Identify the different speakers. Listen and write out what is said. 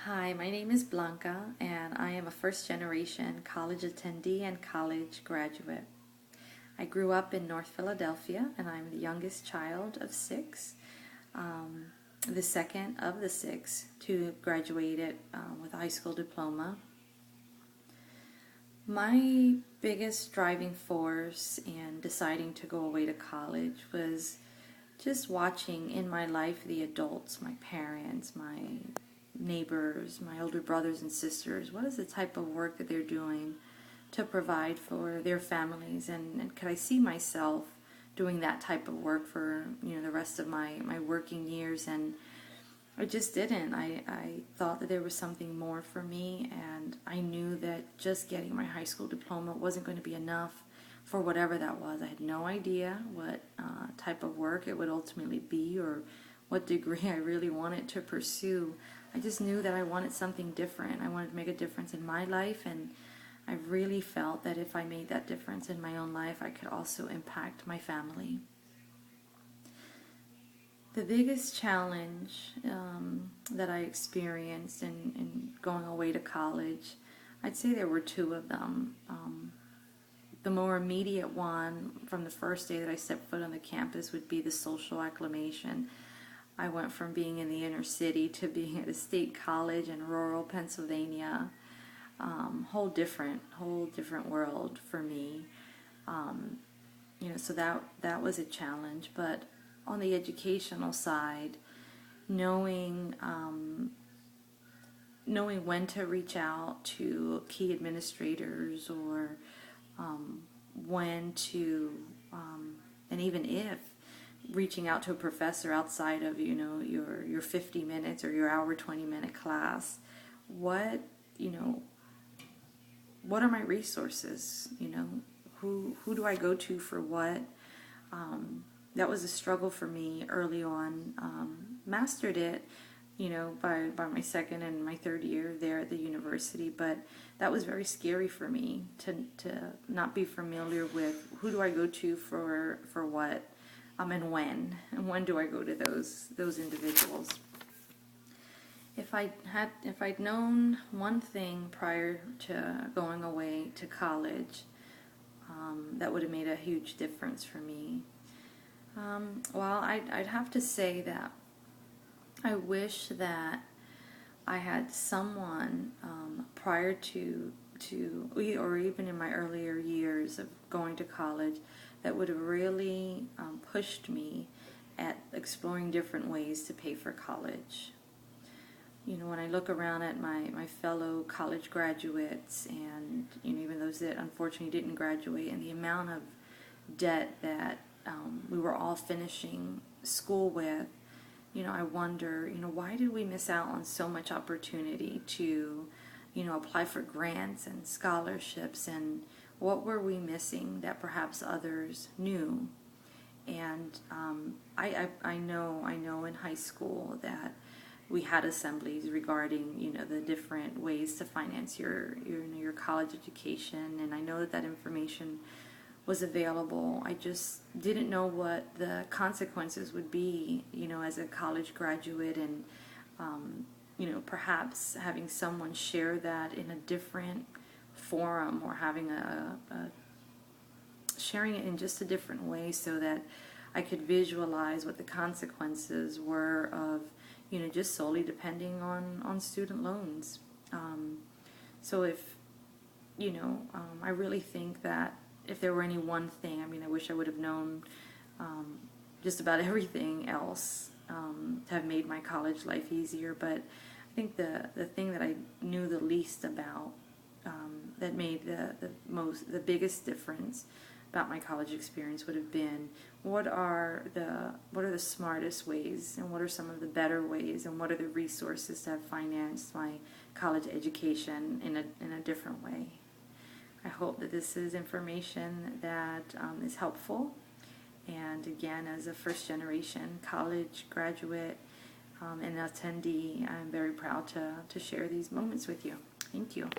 Speaker 1: Hi, my name is Blanca, and I am a first-generation college attendee and college graduate. I grew up in North Philadelphia, and I'm the youngest child of six, the second of the six to graduate with a high school diploma. My biggest driving force in deciding to go away to college was just watching in my life the adults, my parents, my neighbors, my older brothers and sisters. What is the type of work that they're doing to provide for their families, and could I see myself doing that type of work for the rest of my working years? And I just didn't. I thought that there was something more for me, and I knew that just getting my high school diploma wasn't going to be enough for whatever that was. I had no idea what type of work it would ultimately be or what degree I really wanted to pursue. I just knew that I wanted something different. I wanted to make a difference in my life, and I really felt that if I made that difference in my own life, I could also impact my family. The biggest challenge that I experienced in going away to college, I'd say there were two of them. The more immediate one from the first day that I stepped foot on the campus would be the social acclimation. I went from being in the inner city to being at a state college in rural Pennsylvania. Whole different world for me. So that was a challenge. But on the educational side, knowing when to reach out to key administrators, or when to, and even if reaching out to a professor outside of your 50 minutes or your hour 20-minute class, what are my resources? Who do I go to for what? That was a struggle for me early on. Mastered it, by my second and my third year there at the university, but that was very scary for me to not be familiar with who do I go to for what, and when do I go to those individuals. If I'd known one thing prior to going away to college, that would have made a huge difference for me. Well, I'd have to say that I wish that I had someone prior to or even in my earlier years of going to college that would have really pushed me at exploring different ways to pay for college. When I look around at my fellow college graduates, and even those that unfortunately didn't graduate, and the amount of debt that we were all finishing school with, I wonder, why did we miss out on so much opportunity to, apply for grants and scholarships, and what were we missing that perhaps others knew? And I know in high school that we had assemblies regarding the different ways to finance your college education, and I know that information was available. I just didn't know what the consequences would be, as a college graduate, and perhaps having someone share that in a different forum, or having sharing it in just a different way, so that I could visualize what the consequences were of just solely depending on student loans. So if I really think that if there were any one thing, I wish I would have known just about everything else to have made my college life easier. But I think the thing that I knew the least about, that made the biggest difference about my college experience, would have been what are the smartest ways, and what are some of the better ways, and what are the resources to have financed my college education in a different way. I hope that this is information that is helpful. And again, as a first-generation college graduate and attendee, I'm very proud to share these moments with you. Thank you.